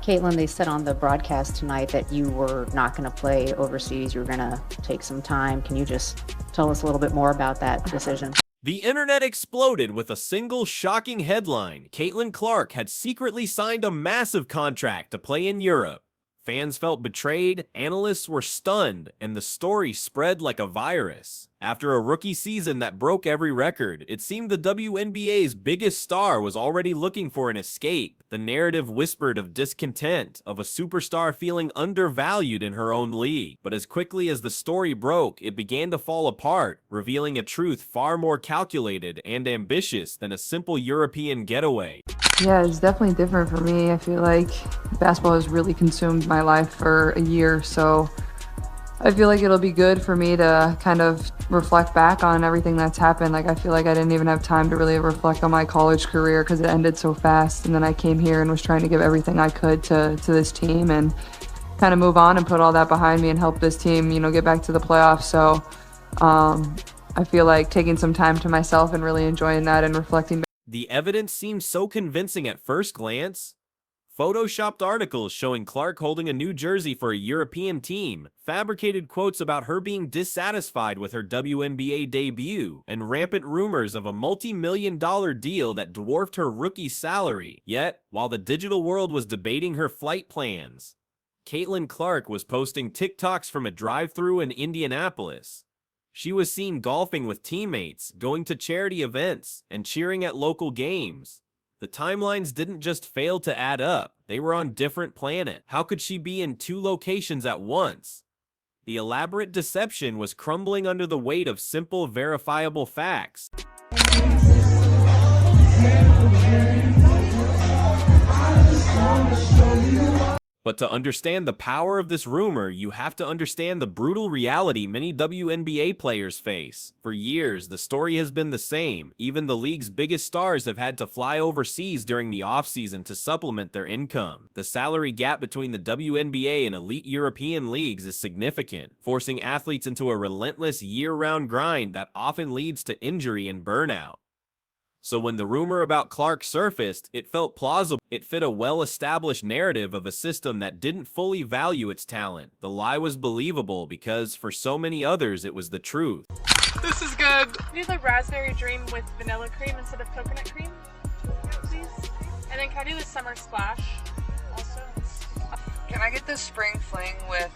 Caitlin, they said on the broadcast tonight that you were not going to play overseas. You were going to take some time. Can you just tell us a little bit more about that decision? The internet exploded with a single shocking headline. Caitlin Clark had secretly signed a massive contract to play in Europe. Fans felt betrayed, analysts were stunned, and the story spread like a virus. After a rookie season that broke every record, it seemed the WNBA's biggest star was already looking for an escape. The narrative whispered of discontent, of a superstar feeling undervalued in her own league. But as quickly as the story broke, it began to fall apart, revealing a truth far more calculated and ambitious than a simple European getaway. Yeah, it's definitely different for me. I feel like basketball has really consumed my life for a year, so I feel like it'll be good for me to kind of reflect back on everything that's happened. Like, I feel like I didn't even have time to really reflect on my college career because it ended so fast, and then I came here and was trying to give everything I could to this team and kind of move on and put all that behind me and help this team, get back to the playoffs. So I feel like taking some time to myself and really enjoying that and reflecting. The evidence seemed so convincing at first glance. Photoshopped articles showing Clark holding a new jersey for a European team, fabricated quotes about her being dissatisfied with her WNBA debut, and rampant rumors of a multi-million-dollar deal that dwarfed her rookie salary. Yet, while the digital world was debating her flight plans, Caitlin Clark was posting TikToks from a drive-thru in Indianapolis. She was seen golfing with teammates, going to charity events, and cheering at local games. The timelines didn't just fail to add up, they were on different planets. How could she be in two locations at once? The elaborate deception was crumbling under the weight of simple, verifiable facts. But to understand the power of this rumor, you have to understand the brutal reality many WNBA players face. For years, the story has been the same. Even the league's biggest stars have had to fly overseas during the offseason to supplement their income. The salary gap between the WNBA and elite European leagues is significant, forcing athletes into a relentless year-round grind that often leads to injury and burnout. So when the rumor about Clark surfaced, it felt plausible. It fit a well-established narrative of a system that didn't fully value its talent. The lie was believable because, for so many others, it was the truth. This is good. Can I do the raspberry dream with vanilla cream instead of coconut cream, please? And then can I do the summer splash also? Can I get the spring fling with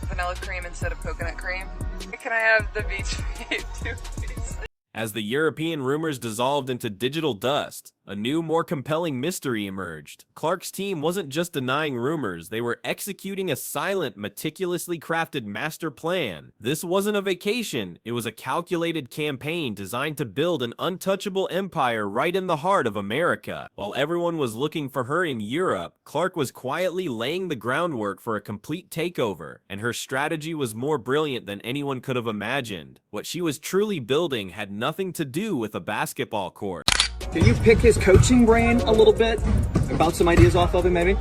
vanilla cream instead of coconut cream? Can I have the beach fade too, please? As the European rumors dissolved into digital dust, a new, more compelling mystery emerged. Clark's team wasn't just denying rumors, they were executing a silent, meticulously crafted master plan. This wasn't a vacation, it was a calculated campaign designed to build an untouchable empire right in the heart of America. While everyone was looking for her in Europe, Clark was quietly laying the groundwork for a complete takeover, and her strategy was more brilliant than anyone could have imagined. What she was truly building had nothing to do with a basketball court. Can you pick his coaching brain a little bit? And bounce some ideas off of him, maybe?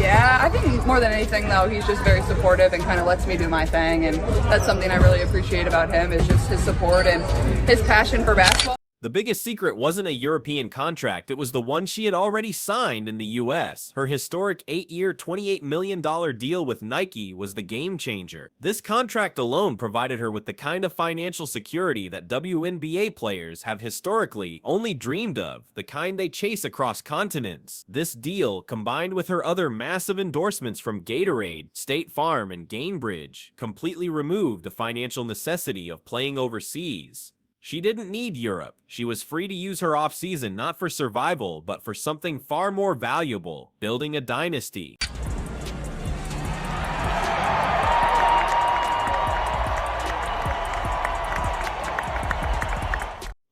Yeah. I think more than anything, though, he's just very supportive and kind of lets me do my thing. And that's something I really appreciate about him is just his support and his passion for basketball. The biggest secret wasn't a European contract, it was the one she had already signed in the US. Her historic 8-year, $28 million deal with Nike was the game changer. This contract alone provided her with the kind of financial security that WNBA players have historically only dreamed of, the kind they chase across continents. This deal, combined with her other massive endorsements from Gatorade, State Farm, and Gainbridge, completely removed the financial necessity of playing overseas. She didn't need Europe. She was free to use her off-season not for survival, but for something far more valuable, building a dynasty.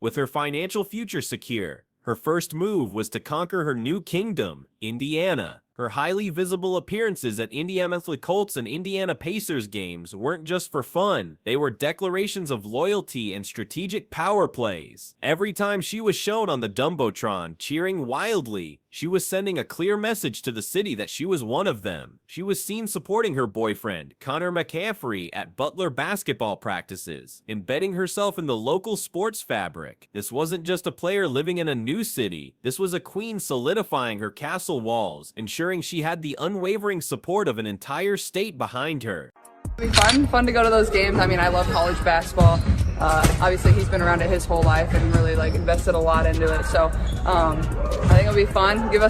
With her financial future secure, her first move was to conquer her new kingdom, Indiana. Her highly visible appearances at Indianapolis Colts and Indiana Pacers games weren't just for fun, they were declarations of loyalty and strategic power plays. Every time she was shown on the Jumbotron cheering wildly, She was sending a clear message to the city that she was one of them. She was seen supporting her boyfriend, Connor McCaffrey, at Butler basketball practices, embedding herself in the local sports fabric. This wasn't just a player living in a new city. This was a queen solidifying her castle walls, ensuring she had the unwavering support of an entire state behind her. It'll be fun to go to those games. I mean, I love college basketball. Obviously, he's been around it his whole life and really invested a lot into it. So I think it'll be fun. Give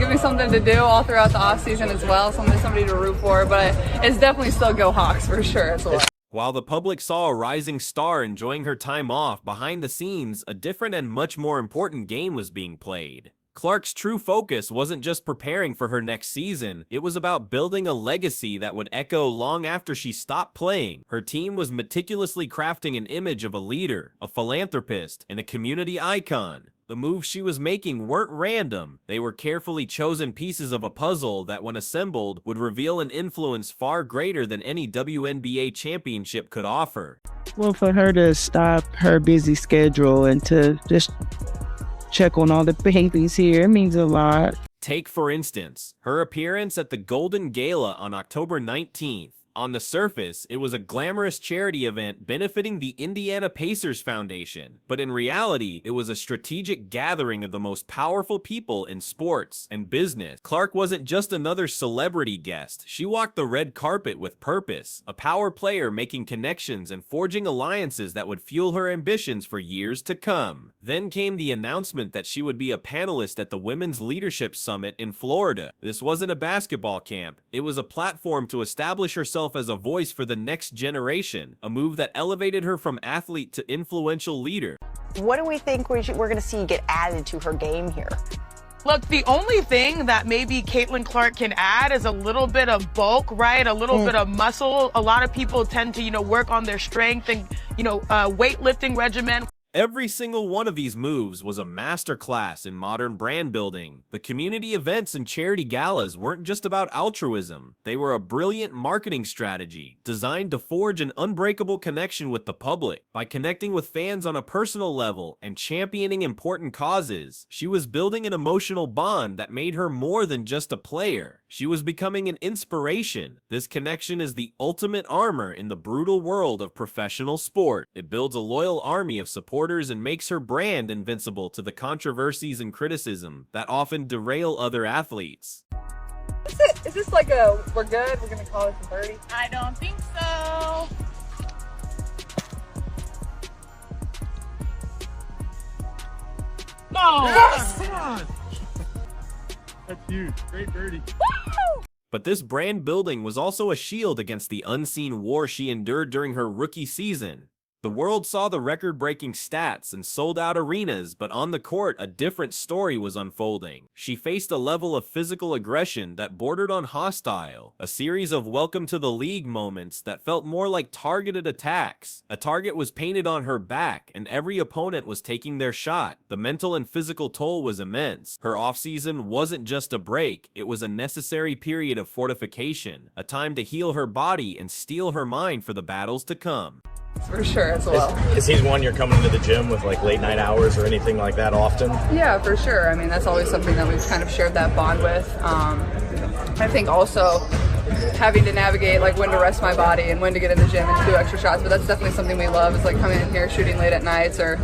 me something to do all throughout the off season as well. Somebody to root for. But it's definitely still go Hawks for sure as well. While the public saw a rising star enjoying her time off, behind the scenes, a different and much more important game was being played. Clark's true focus wasn't just preparing for her next season, it was about building a legacy that would echo long after she stopped playing. Her team was meticulously crafting an image of a leader, a philanthropist, and a community icon. The moves she was making weren't random. They were carefully chosen pieces of a puzzle that, when assembled, would reveal an influence far greater than any WNBA championship could offer. Well, for her to stop her busy schedule and to just check on all the babies here, it means a lot. Take, for instance, her appearance at the Golden Gala on October 19th. On the surface, it was a glamorous charity event benefiting the Indiana Pacers Foundation, but in reality, it was a strategic gathering of the most powerful people in sports and business. Clark wasn't just another celebrity guest. She walked the red carpet with purpose, a power player making connections and forging alliances that would fuel her ambitions for years to come. Then came the announcement that she would be a panelist at the Women's Leadership Summit in Florida. This wasn't a basketball camp. It was a platform to establish herself as a voice for the next generation, a move that elevated her from athlete to influential leader. What do we think we're going to see get added to her game here? Look, the only thing that maybe Caitlin Clark can add is a little bit of bulk, right? A little bit of muscle. A lot of people tend to, work on their strength and, weightlifting regimen. Every single one of these moves was a masterclass in modern brand building. The community events and charity galas weren't just about altruism. They were a brilliant marketing strategy designed to forge an unbreakable connection with the public. By connecting with fans on a personal level and championing important causes, she was building an emotional bond that made her more than just a player. She was becoming an inspiration. This connection is the ultimate armor in the brutal world of professional sport. It builds a loyal army of supporters and makes her brand invincible to the controversies and criticism that often derail other athletes. Is this like a we're good? We're gonna call it a birdie? I don't think so. No! Yes! Come on! That's huge. Great birdie. But this brand building was also a shield against the unseen war she endured during her rookie season. The world saw the record-breaking stats and sold-out arenas, but on the court, a different story was unfolding. She faced a level of physical aggression that bordered on hostile, a series of welcome-to-the-league moments that felt more like targeted attacks. A target was painted on her back, and every opponent was taking their shot. The mental and physical toll was immense. Her offseason wasn't just a break, it was a necessary period of fortification, a time to heal her body and steel her mind for the battles to come. For sure as well. Is he one you're coming into the gym with late night hours or anything like that often? Yeah, for sure. I mean, that's always something that we've kind of shared that bond with. I think also having to navigate when to rest my body and when to get in the gym and to do extra shots, but that's definitely something we love, is coming in here shooting late at nights or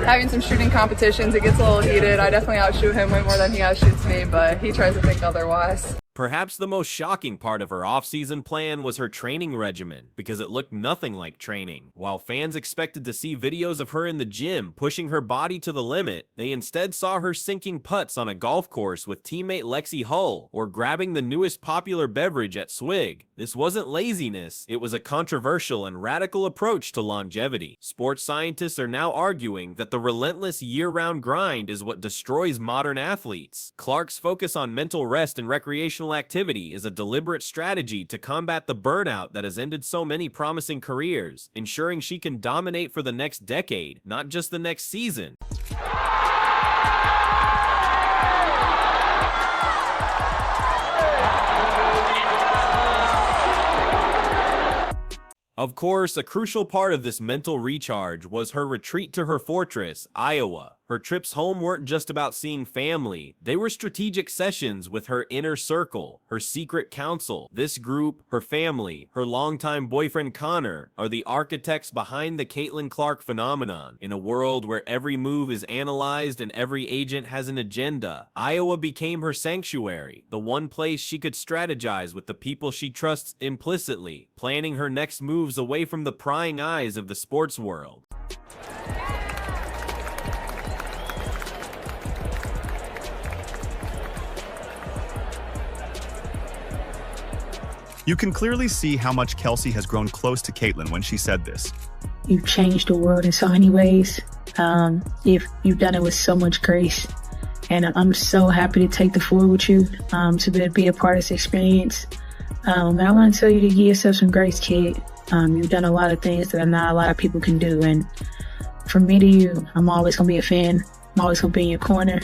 having some shooting competitions. It gets a little heated. I definitely outshoot him way more than he outshoots me, but he tries to think otherwise. Perhaps the most shocking part of her off-season plan was her training regimen, because it looked nothing like training. While fans expected to see videos of her in the gym pushing her body to the limit, they instead saw her sinking putts on a golf course with teammate Lexi Hull, or grabbing the newest popular beverage at Swig. This wasn't laziness, it was a controversial and radical approach to longevity. Sports scientists are now arguing that the relentless year-round grind is what destroys modern athletes. Clark's focus on mental rest and recreational activity is a deliberate strategy to combat the burnout that has ended so many promising careers, ensuring she can dominate for the next decade, not just the next season. Of course, a crucial part of this mental recharge was her retreat to her fortress, Iowa. Her trips home weren't just about seeing family. They were strategic sessions with her inner circle, her secret council. This group, her family, her longtime boyfriend Connor, are the architects behind the Caitlin Clark phenomenon. In a world where every move is analyzed and every agent has an agenda, Iowa became her sanctuary, the one place she could strategize with the people she trusts implicitly, planning her next moves away from the prying eyes of the sports world. You can clearly see how much Kelsey has grown close to Caitlin when she said this. You've changed the world in so many ways. You've done it with so much grace. And I'm so happy to take the floor with you, to be a part of this experience. And I want to tell you to give yourself some grace, kid. You've done a lot of things that not a lot of people can do. And from me to you, I'm always going to be a fan. I'm always going to be in your corner.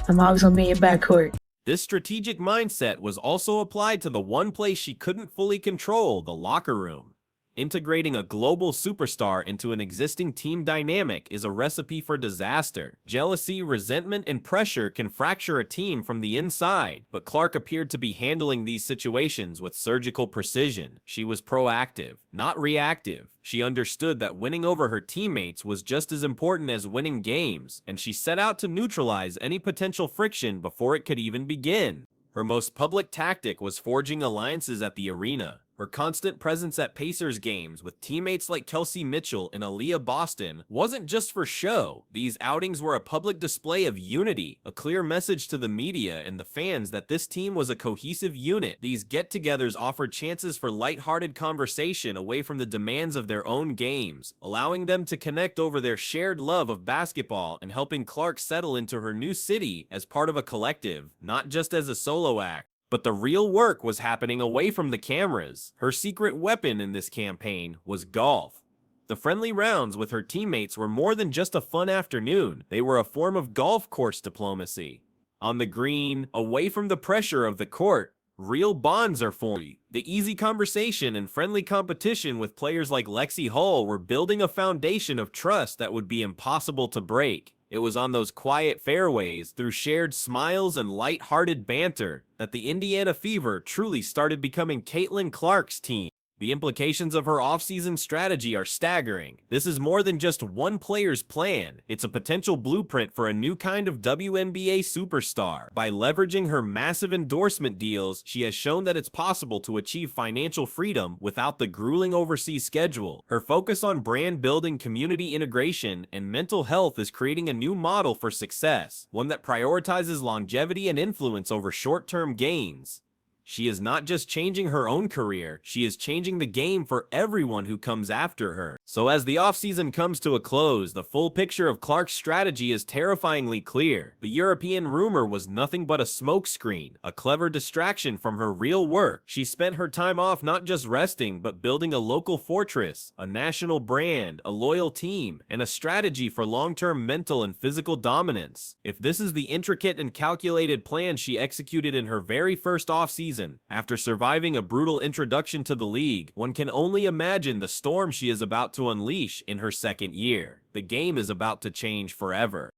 I'm always going to be in your backcourt. This strategic mindset was also applied to the one place she couldn't fully control, the locker room. Integrating a global superstar into an existing team dynamic is a recipe for disaster. Jealousy, resentment, and pressure can fracture a team from the inside, but Clark appeared to be handling these situations with surgical precision. She was proactive, not reactive. She understood that winning over her teammates was just as important as winning games, and she set out to neutralize any potential friction before it could even begin. Her most public tactic was forging alliances at the arena. Her constant presence at Pacers games with teammates like Kelsey Mitchell and Aaliyah Boston wasn't just for show. These outings were a public display of unity, a clear message to the media and the fans that this team was a cohesive unit. These get-togethers offered chances for lighthearted conversation away from the demands of their own games, allowing them to connect over their shared love of basketball and helping Clark settle into her new city as part of a collective, not just as a solo act. But the real work was happening away from the cameras. Her secret weapon in this campaign was golf. The friendly rounds with her teammates were more than just a fun afternoon. They were a form of golf course diplomacy. On the green, away from the pressure of the court, real bonds are formed. The easy conversation and friendly competition with players like Lexi Hull were building a foundation of trust that would be impossible to break. It was on those quiet fairways, through shared smiles and light-hearted banter, that the Indiana Fever truly started becoming Caitlin Clark's team. The implications of her offseason strategy are staggering. This is more than just one player's plan. It's a potential blueprint for a new kind of WNBA superstar. By leveraging her massive endorsement deals, she has shown that it's possible to achieve financial freedom without the grueling overseas schedule. Her focus on brand building, community integration, and mental health is creating a new model for success, one that prioritizes longevity and influence over short-term gains. She is not just changing her own career, she is changing the game for everyone who comes after her. So as the offseason comes to a close, the full picture of Clark's strategy is terrifyingly clear. The European rumor was nothing but a smokescreen, a clever distraction from her real work. She spent her time off not just resting, but building a local fortress, a national brand, a loyal team, and a strategy for long-term mental and physical dominance. If this is the intricate and calculated plan she executed in her very first offseason, after surviving a brutal introduction to the league, one can only imagine the storm she is about to unleash in her second year. The game is about to change forever.